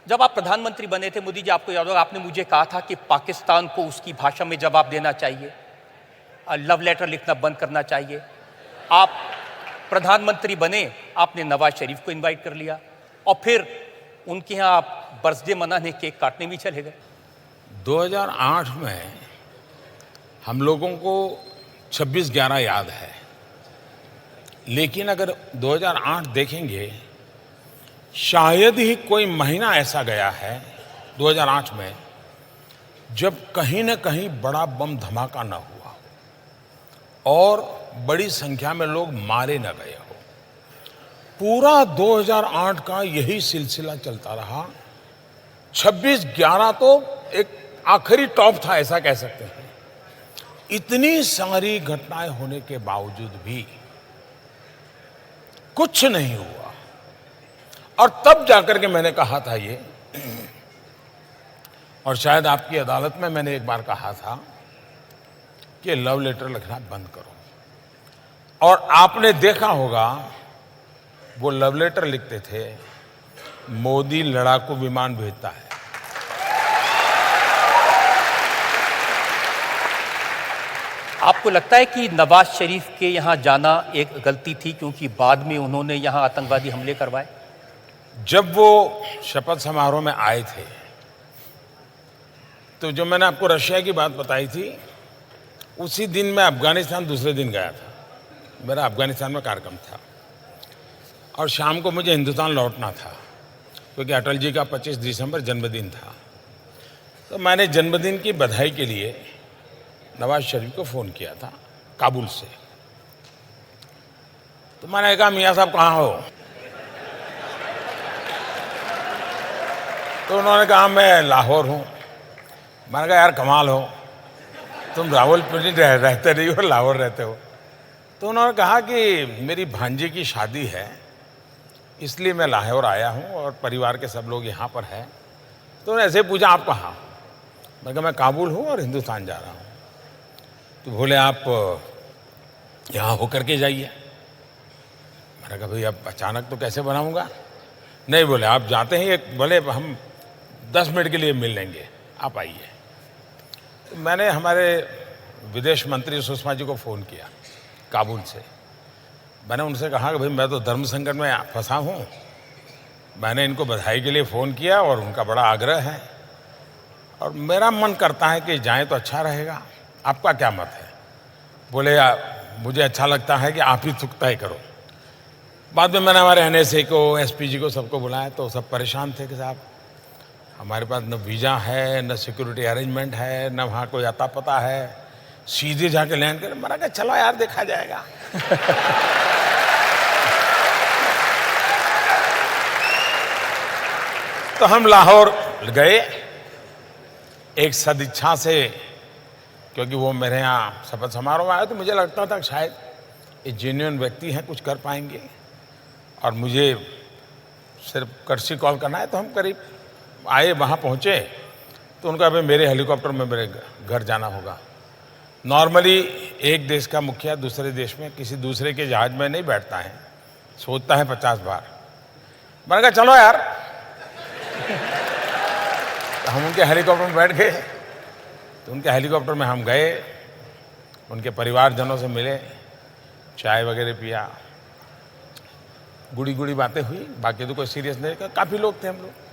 जब आप प्रधानमंत्री बने थे मोदी जी, आपको याद होगा, आपने मुझे कहा था कि पाकिस्तान को उसकी भाषा में जवाब देना चाहिए, लव लेटर लिखना बंद करना चाहिए। आप प्रधानमंत्री बने, आपने नवाज शरीफ को इनवाइट कर लिया और फिर उनके यहाँ आप बर्थडे मनाने, केक काटने भी चले गए। 2008 में हम लोगों को 26/11 याद है, लेकिन अगर 2008 देखेंगे, शायद ही कोई महीना ऐसा गया है 2008 में जब कहीं न कहीं बड़ा बम धमाका न हुआ और बड़ी संख्या में लोग मारे न गए हो। पूरा 2008 का यही सिलसिला चलता रहा। 26/11 तो एक आखिरी टॉप था, ऐसा कह सकते हैं। इतनी सारी घटनाएं होने के बावजूद भी कुछ नहीं हुआ। और तब जाकर के मैंने कहा था ये, और शायद आपकी अदालत में मैंने एक बार कहा था कि लव लेटर लिखना बंद करो। और आपने देखा होगा वो लव लेटर लिखते थे, मोदी लड़ाकू विमान भेजता है। आपको लगता है कि नवाज शरीफ के यहाँ जाना एक गलती थी, क्योंकि बाद में उन्होंने यहाँ आतंकवादी हमले करवाए? जब वो शपथ समारोह में आए थे, तो जो मैंने आपको रशिया की बात बताई थी, उसी दिन मैं अफगानिस्तान दूसरे दिन गया था। मेरा अफगानिस्तान में कार्यक्रम था और शाम को मुझे हिंदुस्तान लौटना था, क्योंकि अटल जी का 25 दिसंबर जन्मदिन था। तो मैंने जन्मदिन की बधाई के लिए नवाज शरीफ को फ़ोन किया था काबुल से। तो मैंने कहा, मियाँ साहब कहाँ हो? तो उन्होंने कहा, मैं लाहौर हूँ। मैंने कहा, यार कमाल हो, तुम रावलपिंडी रहते नहीं हो, लाहौर रहते हो। तो उन्होंने कहा कि मेरी भांजी की शादी है, इसलिए मैं लाहौर आया हूँ और परिवार के सब लोग यहाँ पर हैं। तो उन्होंने ऐसे पूछा, आप कहाँ? मैं कहा, मैं काबुल हूँ और हिंदुस्तान जा रहा हूँ। तो बोले, आप यहाँ होकर के जाइए। मैंने कहा, भाई अब अचानक तो कैसे बनाऊँगा? नहीं, बोले आप जाते हैं, एक बोले हम 10 मिनट के लिए मिल लेंगे, आप आइए। तो मैंने हमारे विदेश मंत्री सुषमा जी को फ़ोन किया काबुल से। मैंने उनसे कहा कि भाई मैं तो धर्म संकट में फंसा हूँ, मैंने इनको बधाई के लिए फ़ोन किया और उनका बड़ा आग्रह है और मेरा मन करता है कि जाएं तो अच्छा रहेगा, आपका क्या मत है? बोले, मुझे अच्छा लगता है कि आप ही तय करो। बाद में मैंने हमारे NSA को, SPG को, सबको बुलाया, तो सब परेशान थे कि साहब हमारे पास न वीज़ा है, न सिक्योरिटी अरेंजमेंट है, न वहाँ कोई अता पता है, सीधे जाके लैंड कर। मैंने कहा, चलो यार देखा जाएगा। तो हम लाहौर गए एक सदिच्छा से, क्योंकि वो मेरे यहाँ शपथ समारोह में आया, तो मुझे लगता था कि शायद ये जेन्युइन व्यक्ति हैं, कुछ कर पाएंगे और मुझे सिर्फ कर्सी कॉल करना है। तो हम करीब आए, वहाँ पहुँचे तो उनका, भाई मेरे हेलीकॉप्टर में मेरे घर जाना होगा। नॉर्मली एक देश का मुखिया दूसरे देश में किसी दूसरे के जहाज में नहीं बैठता है, सोचता है 50 बार। मैंने कहा, चलो यार। तो हम उनके हेलीकॉप्टर में बैठ गए। तो उनके हेलीकॉप्टर में हम गए, उनके परिवारजनों से मिले, चाय वगैरह पिया, गुड़ी गुड़ी बातें हुई, बाकी तो कोई सीरियस नहीं। काफ़ी लोग थे हम लोग।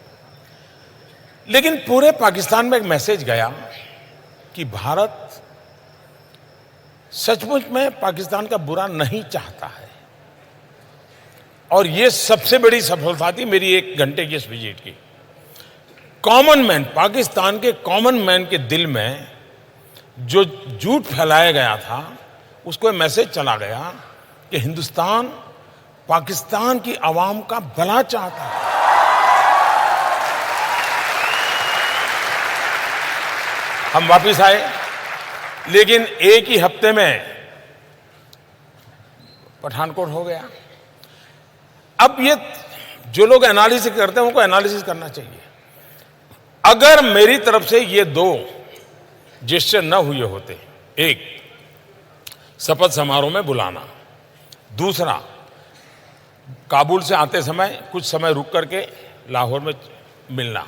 लेकिन पूरे पाकिस्तान में एक मैसेज गया कि भारत सचमुच में पाकिस्तान का बुरा नहीं चाहता है। और ये सबसे बड़ी सफलता थी मेरी 1 घंटे की इस विजिट की। कॉमन मैन, पाकिस्तान के कॉमन मैन के दिल में जो झूठ फैलाया गया था, उसको मैसेज चला गया कि हिंदुस्तान पाकिस्तान की आवाम का भला चाहता है। हम वापिस आए, लेकिन एक ही हफ्ते में पठानकोट हो गया। अब ये जो लोग एनालिसिस करते हैं, उनको एनालिसिस करना चाहिए। अगर मेरी तरफ से ये 2 जेस्चर न हुए होते, एक शपथ समारोह में बुलाना, दूसरा काबुल से आते समय कुछ समय रुक करके लाहौर में मिलना,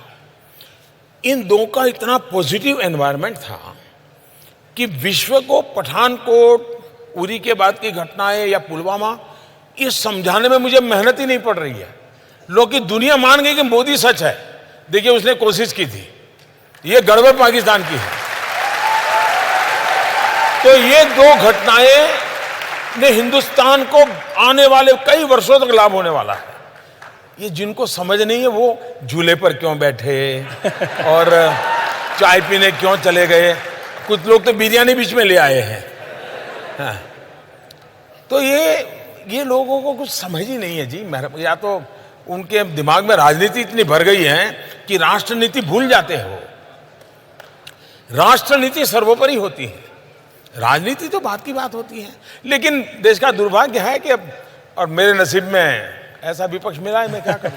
इन दो का इतना पॉजिटिव एनवायरनमेंट था कि विश्व को पठानकोट, उरी के बाद की घटनाएं या पुलवामा, ये समझाने में मुझे मेहनत ही नहीं पड़ रही है। लोग की दुनिया मान गई कि मोदी सच है। देखिए, उसने कोशिश की थी, ये गड़बड़ पाकिस्तान की है। तो ये दो घटनाएं ने हिंदुस्तान को आने वाले कई वर्षों तक लाभ होने वाला है। ये जिनको समझ नहीं है वो झूले पर क्यों बैठे और चाय पीने क्यों चले गए। कुछ लोग तो बिरयानी बीच में ले आए हैं। हाँ। तो ये लोगों को कुछ समझ ही नहीं है जी। या तो उनके दिमाग में राजनीति इतनी भर गई है कि राष्ट्रनीति भूल जाते हो। राष्ट्रनीति सर्वोपरि होती है, राजनीति तो बात की बात होती है। लेकिन देश का दुर्भाग्य है कि अब, और मेरे नसीब में ऐसा विपक्ष मिला है, मैं क्या करूं।